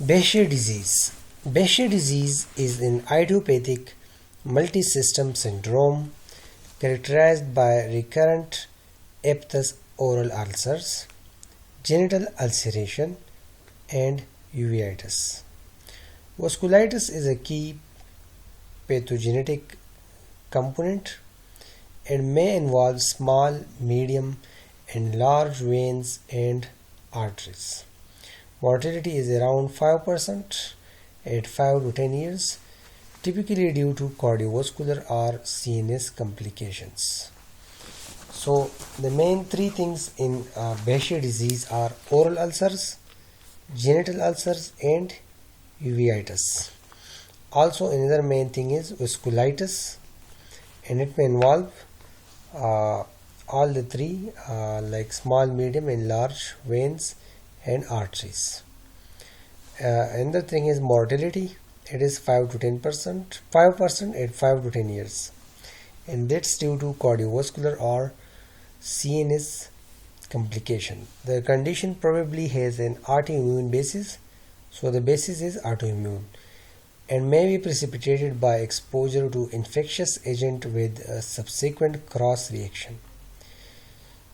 Behcet disease. Behcet disease is an idiopathic multisystem syndrome characterized by recurrent aphthous oral ulcers, genital ulceration, and uveitis. Vasculitis is a key pathogenetic component and may involve small, medium, and large veins and arteries. Mortality is around 5% at 5 to 10 years, typically due to cardiovascular or CNS complications. So, the main three things in Behcet disease are oral ulcers, genital ulcers, and uveitis. Also, another main thing is vasculitis, and it may involve all the three like small, medium, and large veins and arteries. Another thing is mortality. It is 5 to 10%, 5% at 5 to 10 years, and that's due to cardiovascular or CNS complication. The condition probably has an autoimmune basis, so the basis is autoimmune, and may be precipitated by exposure to infectious agent with a subsequent cross reaction.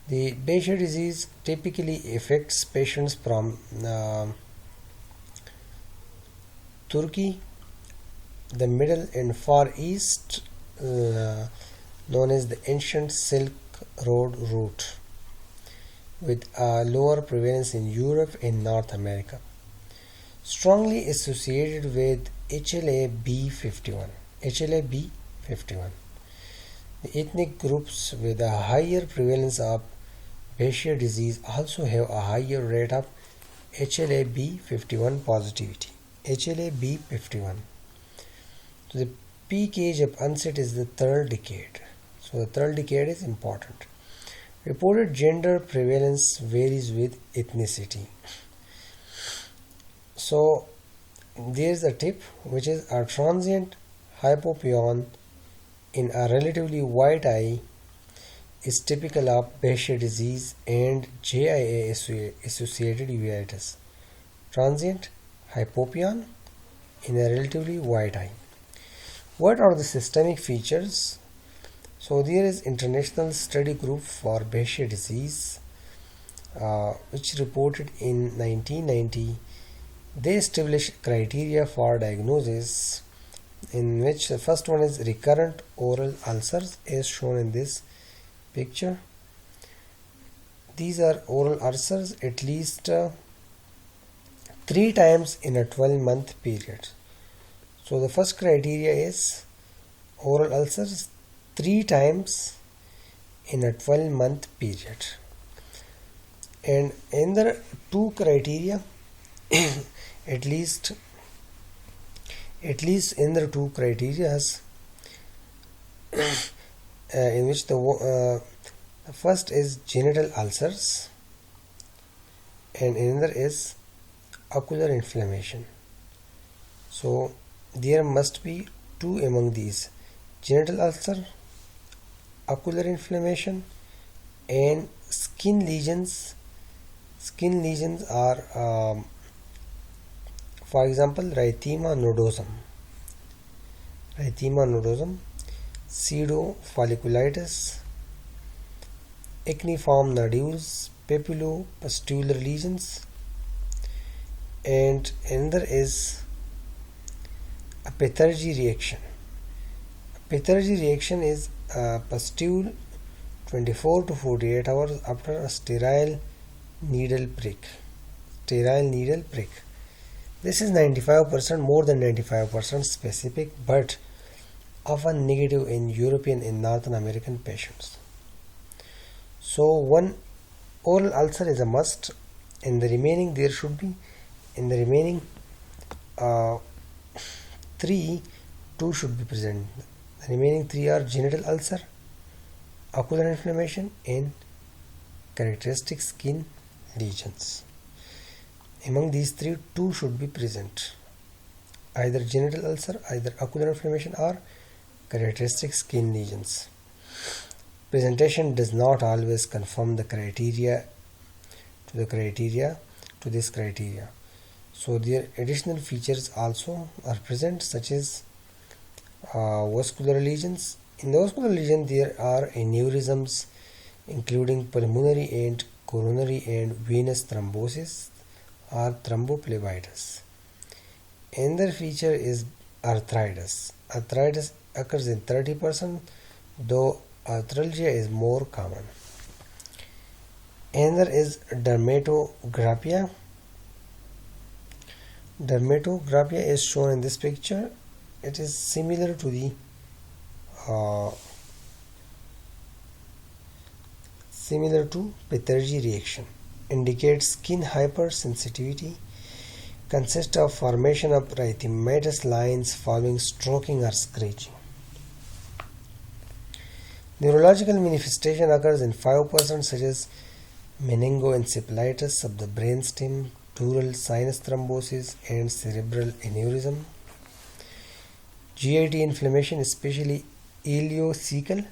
The Behcet disease typically affects patients from Turkey, the Middle and Far East, known as the ancient Silk Road route, with a lower prevalence in Europe and North America. Strongly associated with HLA-B51. HLA-B51. The ethnic groups with a higher prevalence of Behcet disease also have a higher rate of HLA-B51 positivity. HLA-B51. So the peak age of onset is the third decade. So the third decade is important. Reported gender prevalence varies with ethnicity. So there's a tip, which is a transient hypopyon in a relatively white eye is typical of Behcet disease and JIA associated uveitis. Transient hypopyon in a relatively white eye. What are the systemic features? So there is international study group for Behcet disease which reported in 1990. They established criteria for diagnosis, in which the first one is recurrent oral ulcers as shown in this picture. These are oral ulcers at least 3 times in a 12-month period. So the first criteria is oral ulcers 3 times in a 12-month period. And in the two criteria at least in the two criteria in which the first is genital ulcers and another is ocular inflammation. So there must be two among these: genital ulcer, ocular inflammation, and skin lesions. Skin lesions are for example erythema nodosum, pseudofolliculitis, acneiform nodules, papulopustular lesions, and another is a Pethargy reaction. A Pethargy reaction is a pustule 24 to 48 hours after a sterile needle prick. This is 95%, more than 95% specific, but often negative in European and North American patients. So one oral ulcer is a must. In the remaining, there should be in the remaining 3, 2 should be present. The remaining 3 are genital ulcer, ocular inflammation, and characteristic skin lesions. Among these 3, 2 should be present: either genital ulcer, either ocular inflammation, or characteristic skin lesions. Presentation does not always conform the criteria to this criteria. So their additional features also are present, such as vascular lesions. In the vascular lesion, there are aneurysms, including pulmonary and coronary and venous thrombosis or thrombophlebitis. Another feature is arthritis. Arthritis occurs in 30%, though arthralgia is more common. Another is dermatographia. Dermatographia is shown in this picture. It is similar to the Pitherji reaction. Indicates skin hypersensitivity. Consists of formation of erythematous lines following stroking or scratching. Neurological manifestation occurs in 5%, such as meningoencephalitis of the brainstem, dural sinus thrombosis, and cerebral aneurysm. GIT inflammation, especially ileocecal.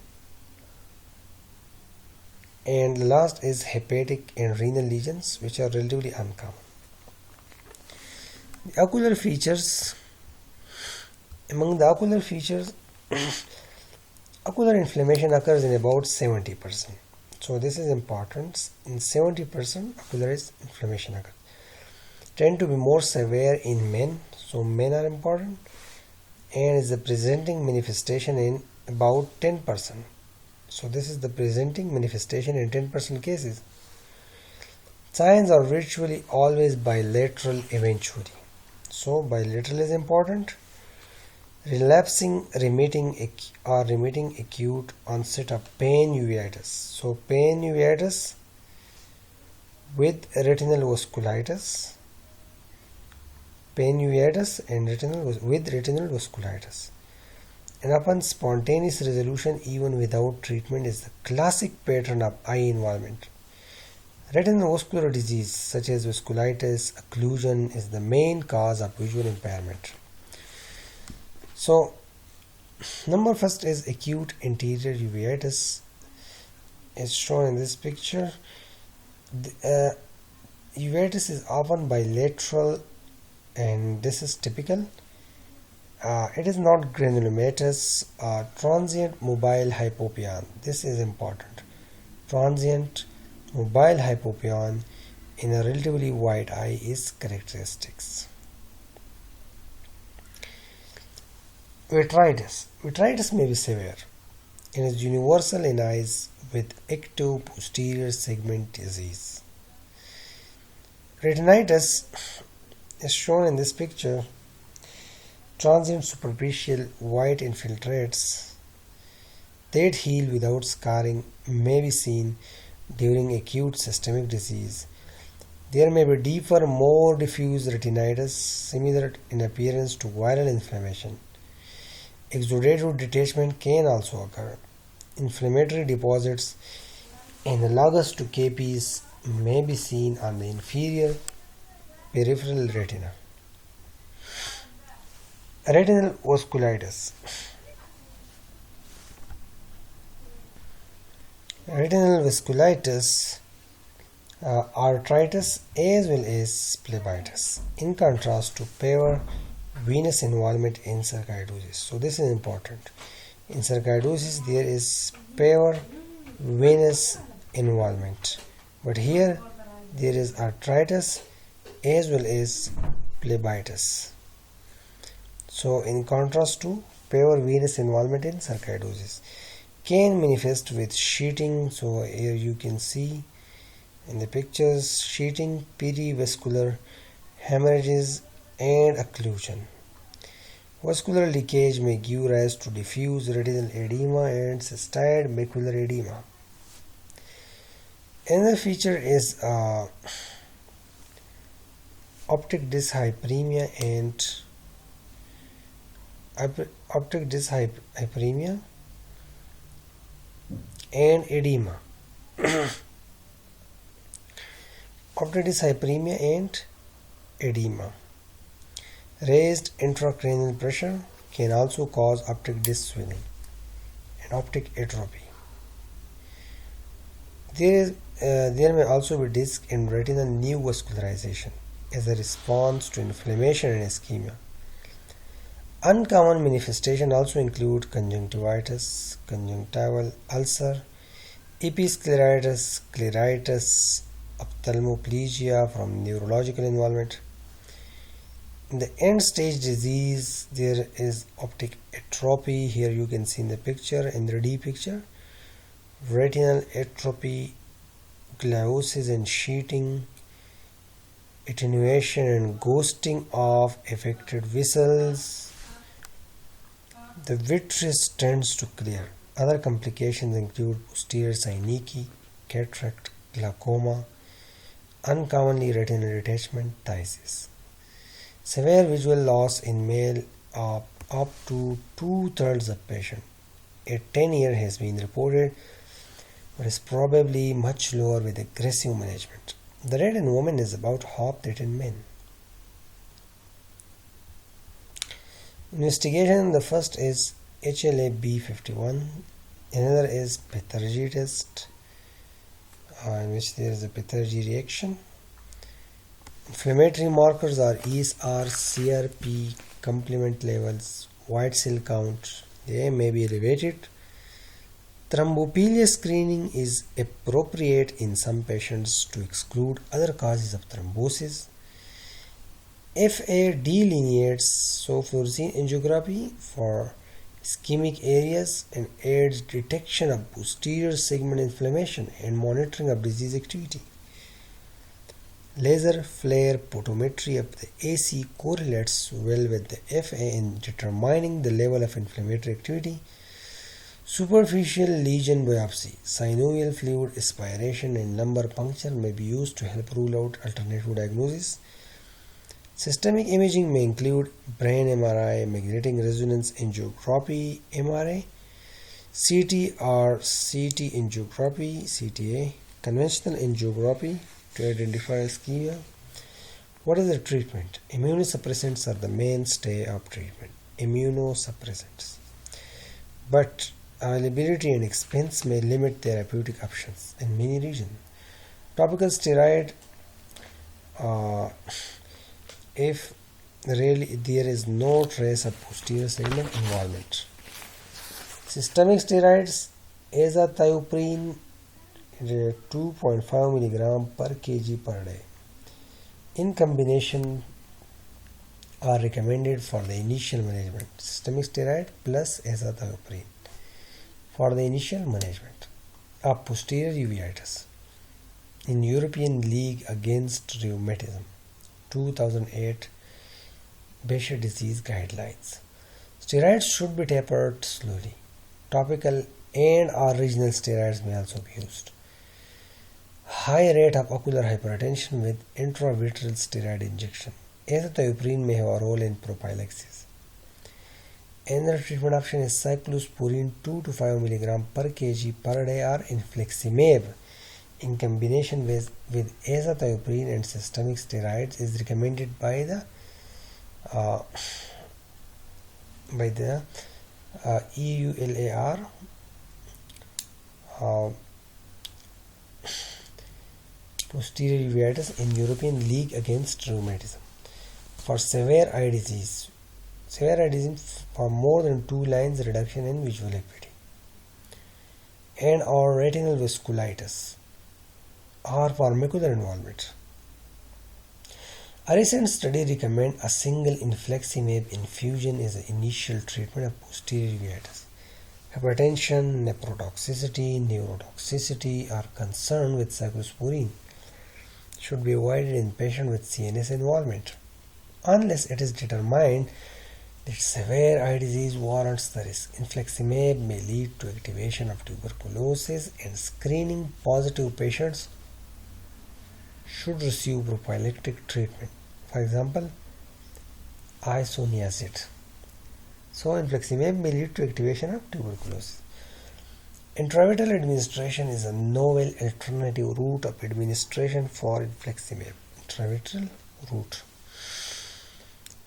And the last is hepatic and renal lesions, which are relatively uncommon. The ocular features. Among the ocular features, ocular inflammation occurs in about 70%. So this is important. In 70%, ocular inflammation occurs. Tend to be more severe in men. So men are important. And is the presenting manifestation in about 10%. So this is the presenting manifestation in 10% cases. Signs are virtually always bilateral eventually. So bilateral is important. Relapsing, remitting acute onset of pain uveitis. So pain uveitis with retinal vasculitis. Pain uveitis and with retinal vasculitis. And upon spontaneous resolution, even without treatment, is the classic pattern of eye involvement. Retinal vascular disease such as vasculitis, occlusion is the main cause of visual impairment. So, number first is acute anterior uveitis, is shown in this picture. Uveitis is often bilateral, and this is typical. It is not granulomatous. Transient mobile hypopyon. This is important. Transient mobile hypopyon in a relatively wide eye is characteristics. Vitritis. Vitritis may be severe and is universal in eyes with active posterior segment disease. Retinitis is shown in this picture. Transient superficial white infiltrates that heal without scarring may be seen during acute systemic disease. There may be deeper, more diffuse retinitis, similar in appearance to viral inflammation. Exudative detachment can also occur. Inflammatory deposits analogous to capes may be seen on the inferior peripheral retina. Retinal vasculitis. Retinal vasculitis, arthritis as well as phlebitis, in contrast to pure venous involvement in sarcoidosis. So this is important. In sarcoidosis there is pure venous involvement, but here there is arthritis as well as phlebitis. So in contrast to pure venous involvement in sarcoidosis, can manifest with sheeting. So here you can see in the pictures sheeting, perivascular hemorrhages and occlusion. Vascular leakage may give rise to diffuse retinal edema and cystoid macular edema. Another feature is optic disc hyperemia and edema. Optic disc hyperemia and edema. Raised intracranial pressure can also cause optic disc swelling and optic atrophy. There may also be disc and retinal neovascularization as a response to inflammation and ischemia. Uncommon manifestations also include conjunctivitis, conjunctival ulcer, episcleritis, scleritis, ophthalmoplegia from neurological involvement. In the end stage disease, there is optic atrophy. Here you can see in the picture, in the D picture, retinal atrophy, gliosis and sheeting, attenuation and ghosting of affected vessels. The vitreous tends to clear. Other complications include posterior synecdoche, cataract, glaucoma, uncommonly retinal detachment, phthisis. Severe visual loss in male of up to two-thirds of patients at 10 years has been reported, but is probably much lower with aggressive management. The rate in women is about half that in men. Investigation: the first is HLA-B51, another is Pethergy test, in which there is a Pethergy reaction. Inflammatory markers are ESR, CRP, complement levels, white cell count. They may be elevated. Thrombopelia screening is appropriate in some patients to exclude other causes of thrombosis. FA delineates fluorescein angiography for ischemic areas and aids detection of posterior segment inflammation and monitoring of disease activity. Laser flare photometry of the AC correlates well with the FA in determining the level of inflammatory activity. Superficial lesion biopsy, synovial fluid aspiration and lumbar puncture may be used to help rule out alternative diagnosis. Systemic imaging may include brain MRI, magnetic resonance angiography MRA, CT or CT angiography CTA, conventional angiography to identify ischemia. What is the treatment? Immunosuppressants are the mainstay of treatment. Immunosuppressants. But availability and expense may limit therapeutic options in many regions. Topical steroid, if really there is no trace of posterior segment involvement. Systemic steroids, azathioprine 2.5 mg per kg per day in combination are recommended for the initial management. Systemic steroid plus azathioprine for the initial management of posterior uveitis. In European League Against Rheumatism 2008 Behcet disease guidelines, steroids should be tapered slowly. Topical and or regional steroids may also be used. High rate of ocular hypertension with intravitreal steroid injection. Azathioprine may have a role in prophylaxis. Another treatment option is cyclosporine 2 to 5 mg per kg per day or infliximab in combination with azathioprine and systemic steroids is recommended by the EULAR. Posterior uveitis in European League Against Rheumatism. For severe eye disease for more than 2 lines reduction in visual acuity and or retinal vasculitis or for macular involvement. A recent study recommends a single infliximab infusion as an initial treatment of posterior uveitis. Hypertension, nephrotoxicity, neurotoxicity are concerned with cyclosporine should be avoided in patients with CNS involvement unless it is determined that severe eye disease warrants the risk. Infliximab may lead to activation of tuberculosis, and screening positive patients should receive prophylactic treatment, for example isoniazid. So infliximab may lead to activation of tuberculosis. Intravitreal administration is a novel alternative route of administration for infliximab. Intravitreal route.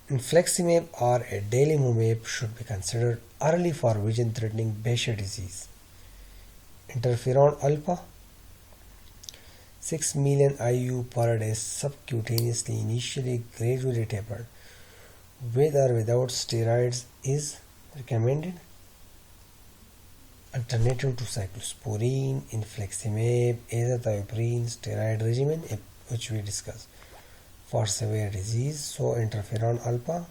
Infliximab or adalimumab should be considered early for vision-threatening Behcet disease. Interferon alpha, 6 million IU per day subcutaneously, initially gradually tapered, with or without steroids is recommended. Alternative to cyclosporine, infliximab, azathioprine, steroid regimen, which we discussed. For severe disease, so interferon alpha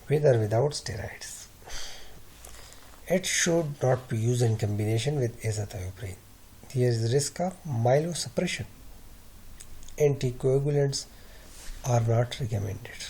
with or without steroids. It should not be used in combination with azathioprine. There is risk of myelosuppression. Anticoagulants are not recommended.